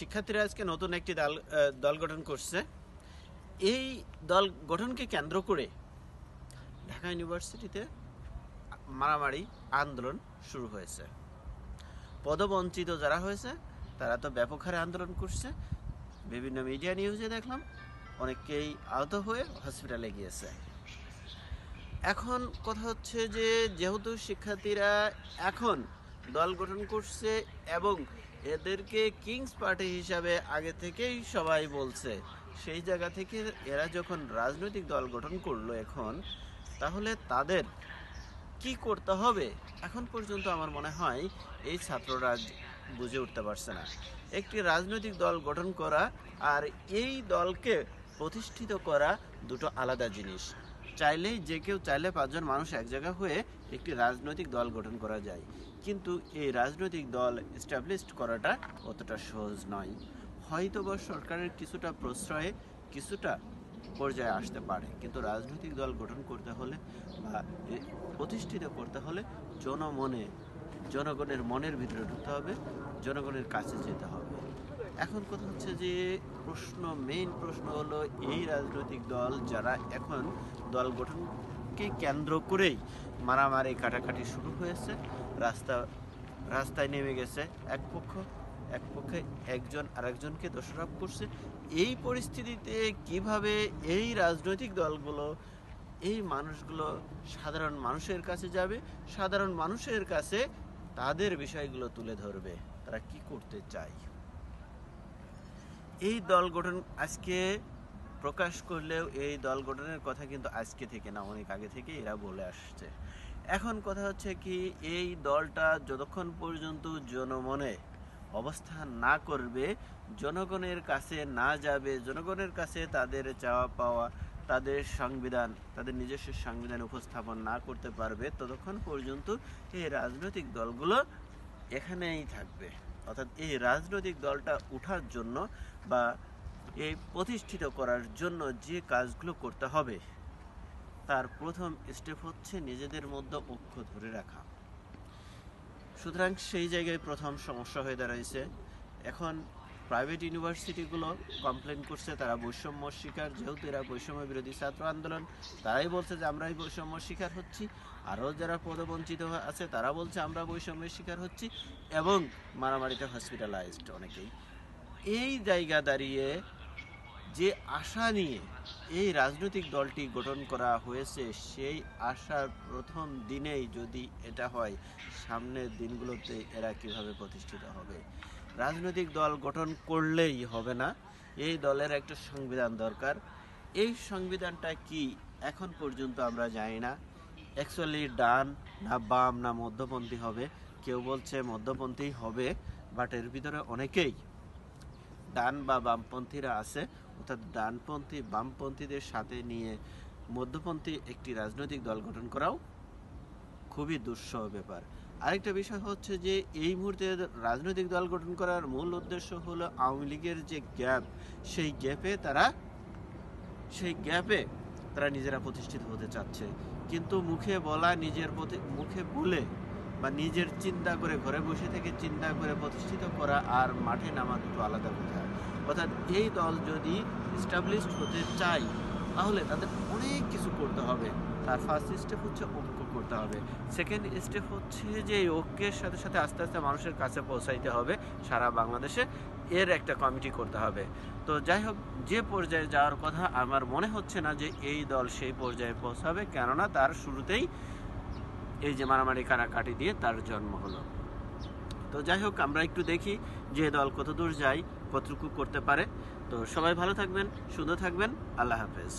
শিক্ষার্থীরা আজকে নতুন একটি দল গঠন করছে। এই দল গঠনকে কেন্দ্র করে ঢাকা ইউনিভার্সিটিতে মারামারি আন্দোলন শুরু হয়েছে। পদবঞ্চিত যারা হয়েছে তারা তো ব্যাপক হারে আন্দোলন করছে। বিভিন্ন মিডিয়া নিউজে দেখলাম অনেকেই আহত হয়ে হসপিটালে গিয়েছে। এখন কথা হচ্ছে যে যেহেতু শিক্ষার্থীরা এখন দল গঠন করছে এবং এদেরকে কিংস পার্টি হিসাবে আগে থেকেই সবাই বলছে, সেই জায়গা থেকে এরা যখন রাজনৈতিক দল গঠন করলো এখন, তাহলে তাদের কি করতে হবে এখন পর্যন্ত আমার মনে হয় এই ছাত্ররা বুঝে উঠতে পারছে না। একটি রাজনৈতিক দল গঠন করা আর এই দলকে প্রতিষ্ঠিত করা দুটো আলাদা জিনিস। চাইলেই যে কেউ চাইলে 5 জন মানুষ এক জায়গা হয়ে একটি রাজনৈতিক দল গঠন করা যায়, কিন্তু এই রাজনৈতিক দল এস্টাবলিশ করাটা অতটা সহজ নয়। হয়তোবা সরকারের কিছুটা প্রশ্রয়ে কিছুটা পর্যায়ে আসতে পারে, কিন্তু রাজনৈতিক দল গঠন করতে হলে বা প্রতিষ্ঠিত করতে হলে জনগণের মনের ভিতরে ঢুকতে হবে, জনগণের কাছে যেতে হবে। এখন কথা হচ্ছে যে মেইন প্রশ্ন হলো, এই রাজনৈতিক দল যারা এখন দল গঠনকে কেন্দ্র করেই মারামারি কাটাকাটি শুরু হয়েছে, রাস্তায় নেমে গেছে এক পক্ষে একজন আরেকজনকে দোষারোপ করছে। এই পরিস্থিতিতে কিভাবে এই রাজনৈতিক দলগুলো এই মানুষগুলো সাধারণ মানুষের কাছে যাবে, সাধারণ মানুষের কাছে তাদের বিষয়গুলো তুলে ধরবে, তারা কি করতে চায়। এই দল গঠন আজকে প্রকাশ করলেও এই দল গঠনের কথা কিন্তু আজকে থেকে না, অনেক আগে থেকে এরা বলে আসছে। এখন কথা হচ্ছে কি, এই দলটা যতক্ষণ পর্যন্ত জনমনে অবস্থান না করবে, জনগণের কাছে না যাবে, জনগণের কাছে তাদের চাওয়া পাওয়া, তাদের নিজস্ব সংবিধান উপস্থাপন না করতে পারবে, ততক্ষণ পর্যন্ত এই রাজনৈতিক দলগুলো এখানেই থাকবে। অর্থাৎ এই রাজনৈতিক দলটা উঠার জন্য বা এই প্রতিষ্ঠিত করার জন্য যে কাজগুলো করতে হবে, তার প্রথম স্টেপ হচ্ছে নিজেদের মধ্যে ঐক্য ধরে রাখা। সুতরাং সেই জায়গায় প্রথম সমস্যা হয়ে দাঁড়াইছে। এখন প্রাইভেট ইউনিভার্সিটিগুলো কমপ্লেন করছে তারা বৈষম্য শিকার, যেহেতু এরা বৈষম্য বিরোধী ছাত্র আন্দোলন, তারাই বলছে যে আমরাই বৈষম্য শিকার হচ্ছি। আরও যারা পদবঞ্চিত আছে তারা বলছে আমরা বৈষম্যের শিকার হচ্ছি, এবং মারামারিতে হসপিটালাইজড অনেকেই। এই জায়গা দাঁড়িয়ে যে আশা নিয়ে এই রাজনৈতিক দলটি গঠন করা হয়েছে, সেই আশার প্রথম দিনেই যদি এটা হয়, সামনের দিনগুলোতে এরা কিভাবে প্রতিষ্ঠিত হবে। রাজনৈতিক দল গঠন করলেই হবে না, এই দলের একটা সংবিধান দরকার। এই সংবিধানটা কি এখন পর্যন্ত আমরা জানি না। অ্যাকচুয়ালি ডান না বাম না মধ্যপন্থী হবে, কেউ বলছে মধ্যপন্থী হবে, বাট এর ভিতরে অনেকেই ডান বা বামপন্থীরা আছে। অর্থাৎ ডানপন্থী বামপন্থীদের সাথে নিয়ে মধ্যপন্থী একটি রাজনৈতিক দল গঠন করাও খুবই দুঃসহ ব্যাপার। আরেকটা বিষয় হচ্ছে যে এই মুহূর্তে রাজনৈতিক দল গঠন করার মূল উদ্দেশ্য হলো আওয়ামী লীগের যে গ্যাপ, সেই গ্যাপে তারা নিজেরা প্রতিষ্ঠিত হতে চাচ্ছে। কিন্তু মুখে বলে বা নিজের চিন্তা করে, ঘরে বসে থেকে চিন্তা করে প্রতিষ্ঠিত করা আর মাঠে নামা দুটো আলাদা কথা। অর্থাৎ এই দল যদি এস্টাবলিশ হতে চায়, তাহলে তাদের অনেক কিছু করতে হবে। তার ফার্স্ট স্টেপ হচ্ছে ঐক্য করতে হবে। সেকেন্ড স্টেপ হচ্ছে যে এই ঐক্যের সাথে সাথে আস্তে আস্তে মানুষের কাছে পৌঁছাইতে হবে সারা বাংলাদেশে, এর একটা কমিটি করতে হবে। তো যাই হোক, যে পর্যায়ে যাওয়ার কথা, আমার মনে হচ্ছে না যে এই দল সেই পর্যায়ে পৌঁছাবে, কেননা তার শুরুতেই এই যে মারামারি কাটাকাটি দিয়ে তার জন্ম হলো। তো যাই হোক, আমরা একটু দেখি যে দল কতদূর যায়, কতটুকু করতে পারে। তো সবাই ভালো থাকবেন, সুন্দর থাকবেন, আল্লাহ হাফেজ।